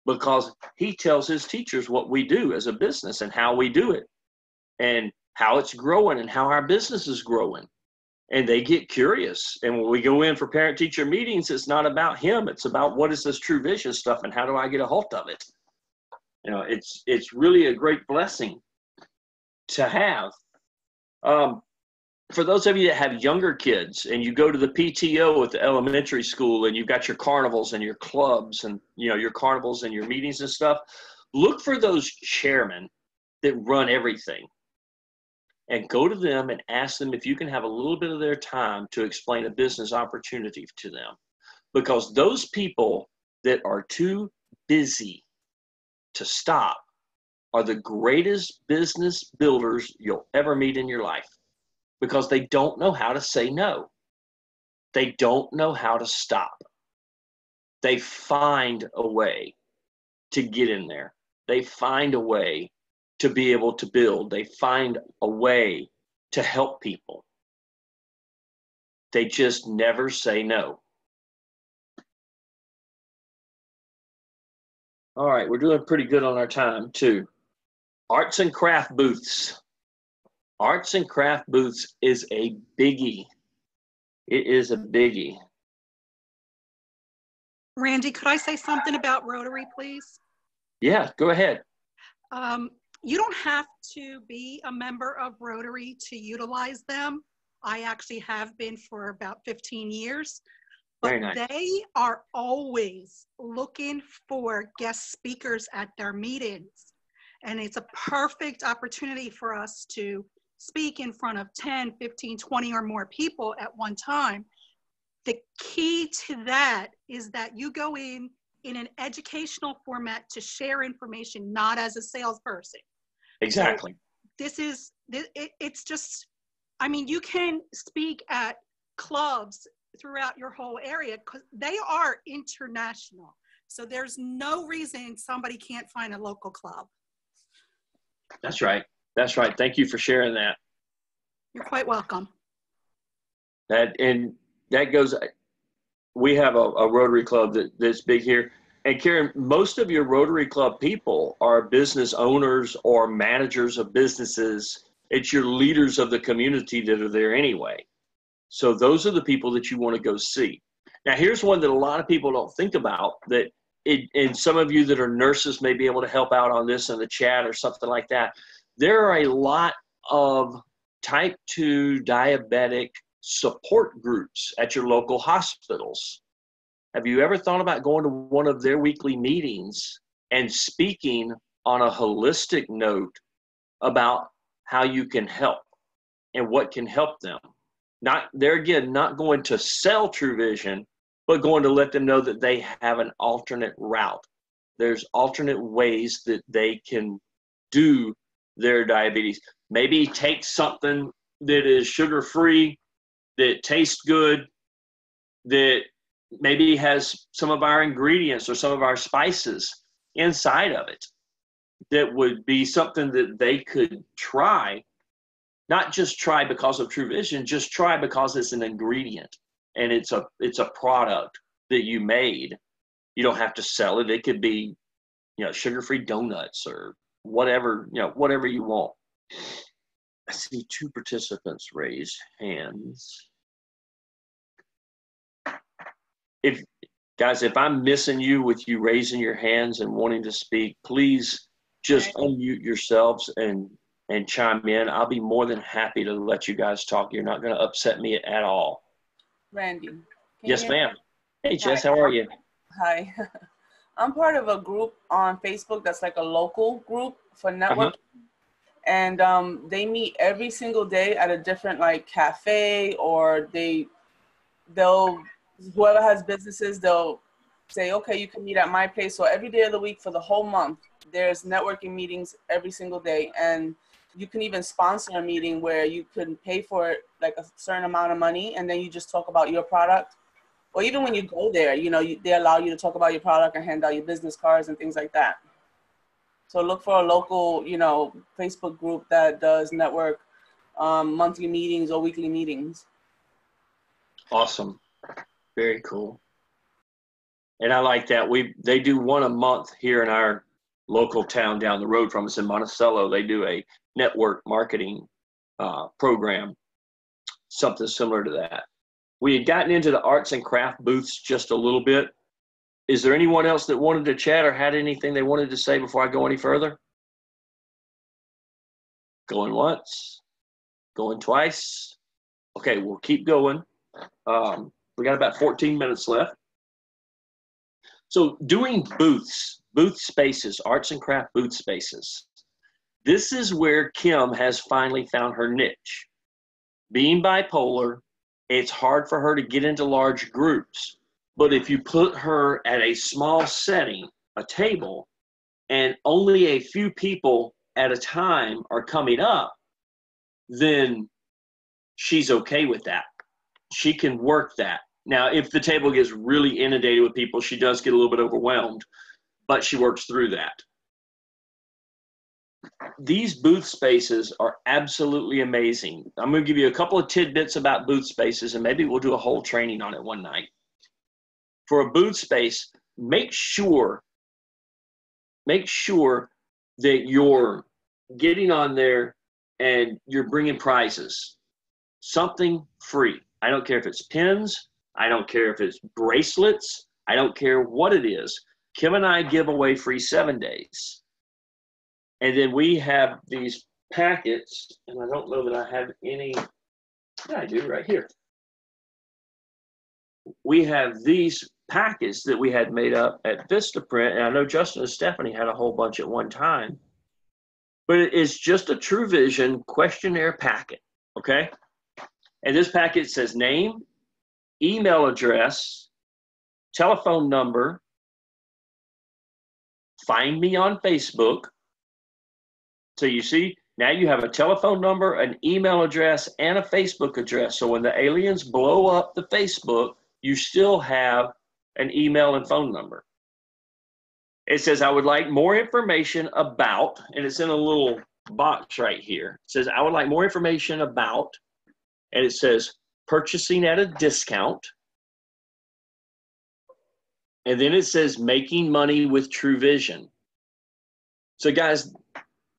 because he tells his teachers what we do as a business and how we do it and how it's growing and how our business is growing. And they get curious. And when we go in for parent-teacher meetings, it's not about him. It's about what is this True Vision stuff and how do I get a hold of it? You know, it's really a great blessing to have. For those of you that have younger kids and you go to the PTO at the elementary school and you've got your carnivals and your clubs and, you know, your carnivals and your meetings and stuff, look for those chairmen that run everything and go to them and ask them if you can have a little bit of their time to explain a business opportunity to them. Because those people that are too busy to stop are the greatest business builders you'll ever meet in your life, because they don't know how to say no. They don't know how to stop. They find a way to get in there. They find a way to be able to build. They find a way to help people. They just never say no. All right, we're doing pretty good on our time too. Arts and craft booths. Arts and craft booths is a biggie. It is a biggie. Randy, could I say something about Rotary, please? Yeah, go ahead. You don't have to be a member of Rotary to utilize them. I actually have been for about 15 years. But Very nice. They are always looking for guest speakers at their meetings. And it's a perfect opportunity for us to speak in front of 10, 15, 20 or more people at one time. The key to that is that you go in an educational format to share information, not as a salesperson. Exactly. So it's just, I mean, you can speak at clubs throughout your whole area because they are international. So there's no reason somebody can't find a local club. That's right. That's right. Thank you for sharing that. You're quite welcome. That goes, we have a Rotary Club that's big here. And Karen, most of your Rotary Club people are business owners or managers of businesses. It's your leaders of the community that are there anyway. So those are the people that you want to go see. Now, here's one that a lot of people don't think about, and some of you that are nurses may be able to help out on this in the chat or something like that. There are a lot of type 2 diabetic support groups at your local hospitals. Have you ever thought about going to one of their weekly meetings and speaking on a holistic note about how you can help and what can help them? They're again not going to sell True Vision, but going to let them know that they have an alternate route. There's alternate ways that they can do their diabetes. Maybe take something that is sugar-free, that tastes good, that maybe has some of our ingredients or some of our spices inside of it. That would be something that they could try. Not just try because of True Vision, just try because it's an ingredient and it's a product that you made. You don't have to sell it. It could be, sugar-free donuts or whatever, whatever you want. I see 2 participants raise hands. If I'm missing you with you raising your hands and wanting to speak, please just unmute yourselves and chime in. I'll be more than happy to let you guys talk. You're not going to upset me at all. Randy. Yes, ma'am. Hey, Jess, how are you? Hi. I'm part of a group on Facebook that's like a local group for networking. And they meet every single day at a different cafe, or whoever has businesses, they'll say, okay, you can meet at my place. So every day of the week for the whole month, there's networking meetings every single day. And you can even sponsor a meeting where you can pay for it like a certain amount of money, and then you just talk about your product. Or even when you go there, you know, they allow you to talk about your product and hand out your business cards and things like that. So look for a local, you know, Facebook group that does network monthly meetings or weekly meetings. Awesome. Very cool. And I like that. They do one a month here in our local town down the road from us in Monticello. They do a network marketing program, something similar to that. We had gotten into the arts and craft booths just a little bit. Is there anyone else that wanted to chat or had anything they wanted to say before I go any further? Going once, going twice. Okay, we'll keep going. We got about 14 minutes left. So doing booths, booth spaces, arts and craft booth spaces. This is where Kim has finally found her niche. Being bipolar, it's hard for her to get into large groups. But if you put her at a small setting, a table, and only a few people at a time are coming up, then she's okay with that. She can work that. Now, if the table gets really inundated with people, she does get a little bit overwhelmed, but she works through that. These booth spaces are absolutely amazing. I'm going to give you a couple of tidbits about booth spaces, and maybe we'll do a whole training on it one night. For a booth space, make sure that you're getting on there and you're bringing prizes. Something free. I don't care if it's pins. I don't care if it's bracelets. I don't care what it is. Kim and I give away free 7 days. And then we have these packets, and I don't know that I have any. Yeah, I do right here. We have these packets that we had made up at Vistaprint, and I know Justin and Stephanie had a whole bunch at one time. But it's just a True Vision questionnaire packet, okay? And this packet says name, email address, telephone number, find me on Facebook. So you see, now you have a telephone number, an email address, and a Facebook address. So when the aliens blow up the Facebook, you still have an email and phone number. It says, I would like more information about, and it's in a little box right here. It says, I would like more information about, and it says, purchasing at a discount. And then it says, making money with True Vision. So guys,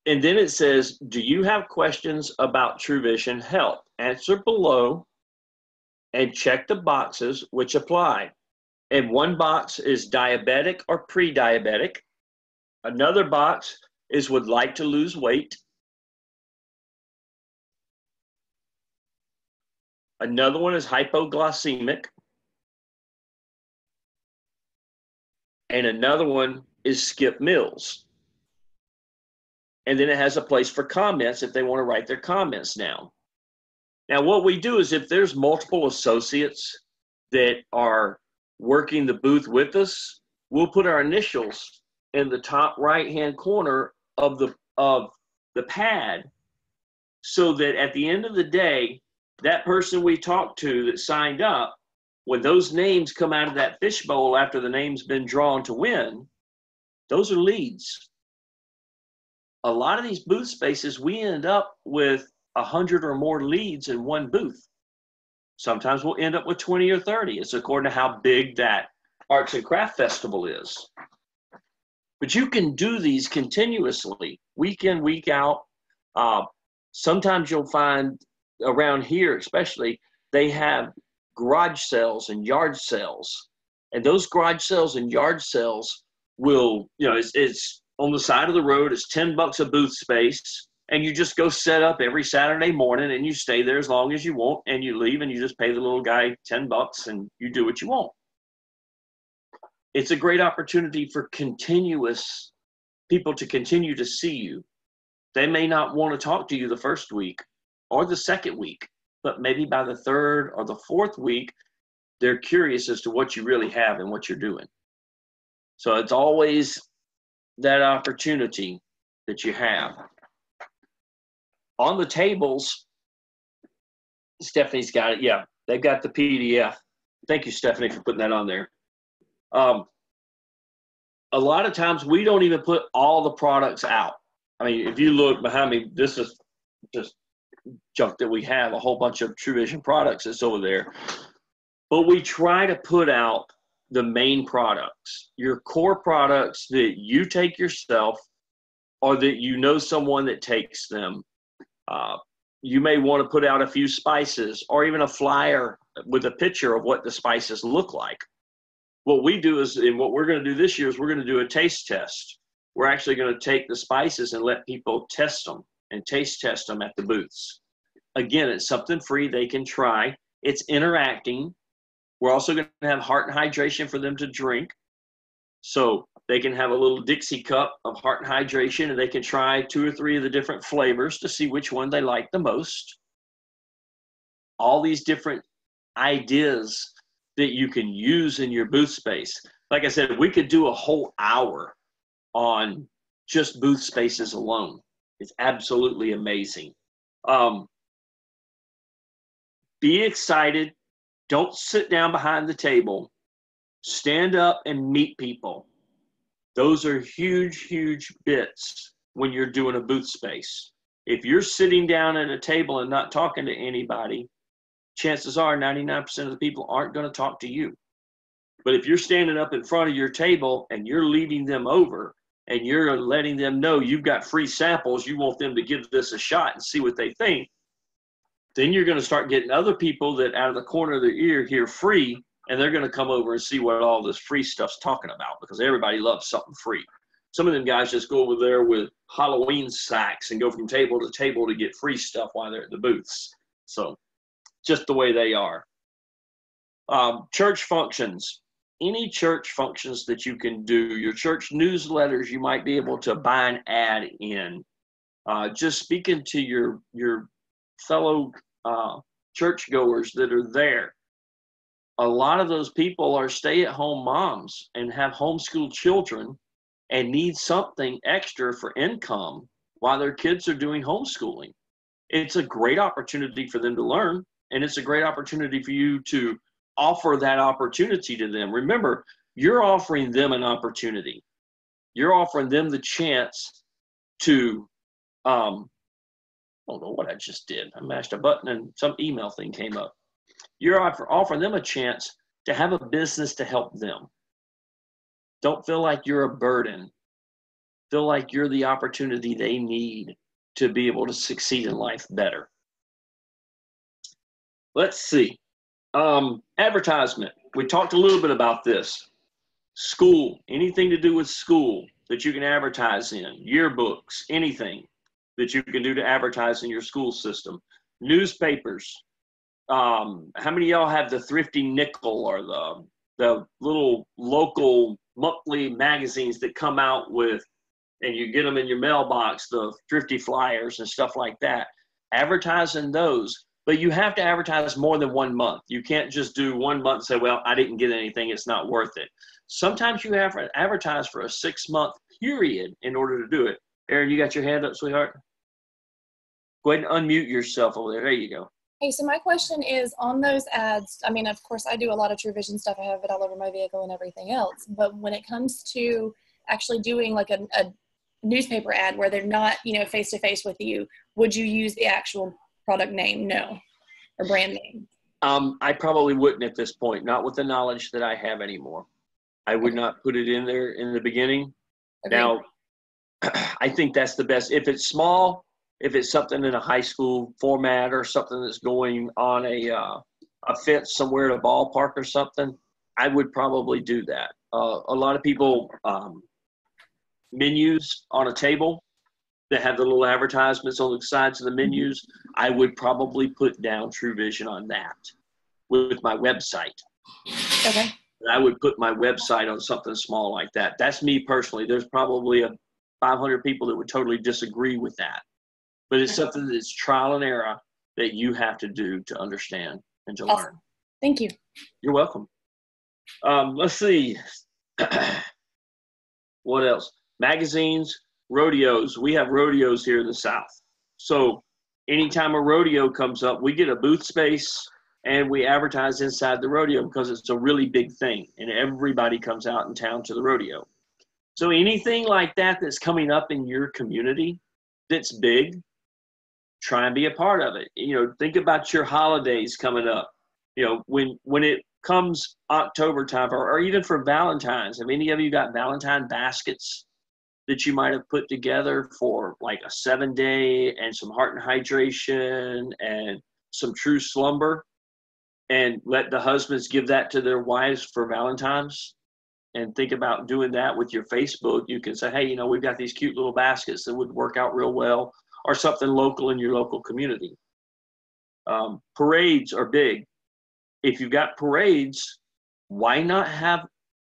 and then it says, do you have questions about True Vision help? Answer below and check the boxes which apply. And one box is diabetic or pre-diabetic. Another box is would like to lose weight. Another one is hypoglycemic. And another one is skip meals. And then it has a place for comments if they want to write their comments down. Now, what we do is if there's multiple associates that are working the booth with us, we'll put our initials in the top right-hand corner of the pad so that at the end of the day, that person we talked to that signed up, when those names come out of that fishbowl after the name's been drawn to win, those are leads. A lot of these booth spaces, we end up with 100 or more leads in one booth. Sometimes we'll end up with 20 or 30. It's according to how big that Arts and Craft Festival is. But you can do these continuously, week in, week out. Sometimes you'll find around here, especially, they have garage sales and yard sales. And those garage sales and yard sales will, it's on the side of the road. It's $10 a booth space. And you just go set up every Saturday morning and you stay there as long as you want, and you leave and you just pay the little guy $10 and you do what you want. It's a great opportunity for continuous people to continue to see you. They may not want to talk to you the first week or the second week, but maybe by the third or the fourth week, they're curious as to what you really have and what you're doing. So it's always that opportunity that you have. on the tables, Stephanie's got it. Yeah, they've got the PDF. Thank you, Stephanie, for putting that on there. A lot of times we don't even put all the products out. I mean, if you look behind me, this is just junk that we have, a whole bunch of True Vision products that's over there. But we try to put out the main products, your core products that you take yourself or that you know someone that takes them. You may want to put out a few spices or even a flyer with a picture of what the spices look like. What we do is, and what we're going to do this year is we're going to do a taste test. We're actually going to take the spices and let people test them and taste test them at the booths. Again, it's something free they can try. It's interacting. We're also going to have heart and hydration for them to drink. So they can have a little Dixie cup of heart and hydration, and they can try 2 or 3 of the different flavors to see which one they like the most. All these different ideas that you can use in your booth space. Like I said, we could do a whole hour on just booth spaces alone. It's absolutely amazing. Be excited. Don't sit down behind the table. Stand up and meet people. Those are huge, huge bits when you're doing a booth space. If you're sitting down at a table and not talking to anybody, chances are 99% of the people aren't going to talk to you. But if you're standing up in front of your table and you're leading them over and you're letting them know you've got free samples, you want them to give this a shot and see what they think, then you're going to start getting other people that out of the corner of their ear hear free, and they're going to come over and see what all this free stuff's talking about, because everybody loves something free. Some of them guys just go over there with Halloween sacks and go from table to table to get free stuff while they're at the booths. So just the way they are. Church functions. Any church functions that you can do, your church newsletters, you might be able to buy an ad in. Just speaking to your fellow churchgoers that are there. A lot of those people are stay-at-home moms and have homeschooled children and need something extra for income while their kids are doing homeschooling. It's a great opportunity for them to learn, and it's a great opportunity for you to offer that opportunity to them. Remember, you're offering them an opportunity. You're offering them the chance to, I don't know what I just did. I mashed a button and some email thing came up. You're offering them a chance to have a business to help them. Don't feel like you're a burden. Feel like you're the opportunity they need to be able to succeed in life better. Let's see. Advertisement. We talked a little bit about this. School. Anything to do with school that you can advertise in. Yearbooks. Anything that you can do to advertise in your school system. Newspapers. How many of y'all have the Thrifty Nickel or the little local monthly magazines that come out with, and you get them in your mailbox, the Thrifty Flyers and stuff like that? Advertise in those, but you have to advertise more than 1 month. You can't just do 1 month and say, well, I didn't get anything, it's not worth it. Sometimes you have to advertise for a 6-month period in order to do it. Erin, you got your hand up, sweetheart? Go ahead and unmute yourself over there. There you go. Hey, so my question is on those ads, I mean, of course, I do a lot of True Vision stuff. I have it all over my vehicle and everything else. But when it comes to actually doing like a newspaper ad where they're not, face-to-face with you, would you use the actual product name? No. Or brand name? I probably wouldn't at this point, not with the knowledge that I have anymore. I would not put it in there in the beginning. Okay. Now, I think that's the best. If it's small, if it's something in a high school format or something that's going on a fence somewhere at a ballpark or something, I would probably do that. A lot of people, menus on a table that have the little advertisements on the sides of the menus, I would probably put down True Vision on that with my website. Okay. I would put my website on something small like that. That's me personally. There's probably 500 people that would totally disagree with that. But it's something that's trial and error that you have to do to understand and to learn. Thank you. You're welcome. Let's see. What else? Magazines, rodeos. We have rodeos here in the South. So anytime a rodeo comes up, we get a booth space and we advertise inside the rodeo because it's a really big thing and everybody comes out in town to the rodeo. So anything like that that's coming up in your community that's big, try and be a part of it. You know, think about your holidays coming up. You know, when it comes October time, or even for Valentine's, have any of you got Valentine baskets that you might have put together for like a 7-day and some heart and hydration and some true slumber, and let the husbands give that to their wives for Valentine's? And think about doing that with your Facebook. You can say, hey, you know, we've got these cute little baskets that would work out real well, or something local in your local community. Parades are big. If you've got parades, why not have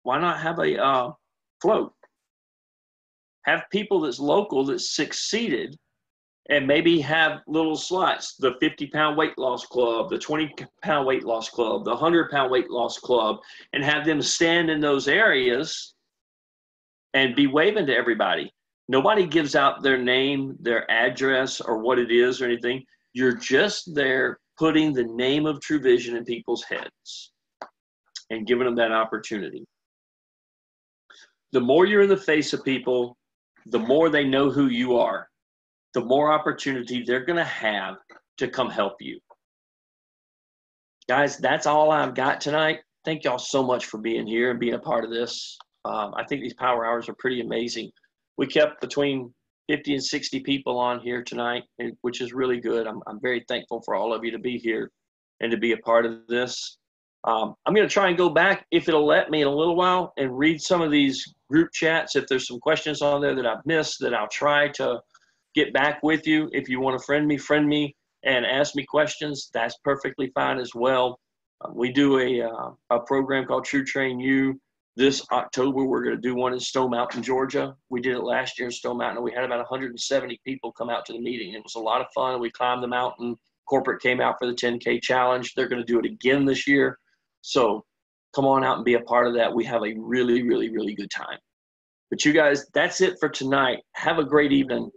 a float? Have people that's local that succeeded, and maybe have little slots, the 50-pound weight loss club, the 20-pound weight loss club, the 100-pound weight loss club, and have them stand in those areas and be waving to everybody. Nobody gives out their name, their address, or what it is or anything. You're just there putting the name of True Vision in people's heads and giving them that opportunity. The more you're in the face of people, the more they know who you are, the more opportunity they're going to have to come help you. Guys, that's all I've got tonight. Thank y'all so much for being here and being a part of this. I think these power hours are pretty amazing. We kept between 50 and 60 people on here tonight, which is really good. I'm very thankful for all of you to be here and to be a part of this. I'm going to try and go back, if it'll let me, in a little while and read some of these group chats. If there's some questions on there that I've missed, that I'll try to get back with you. If you want to friend me and ask me questions, that's perfectly fine as well. We do a program called True Train U. This October, we're going to do one in Stone Mountain, Georgia. We did it last year in Stone Mountain, and we had about 170 people come out to the meeting. It was a lot of fun. We climbed the mountain. Corporate came out for the 10K challenge. They're going to do it again this year. So come on out and be a part of that. We have a really, really, really good time. But you guys, that's it for tonight. Have a great evening.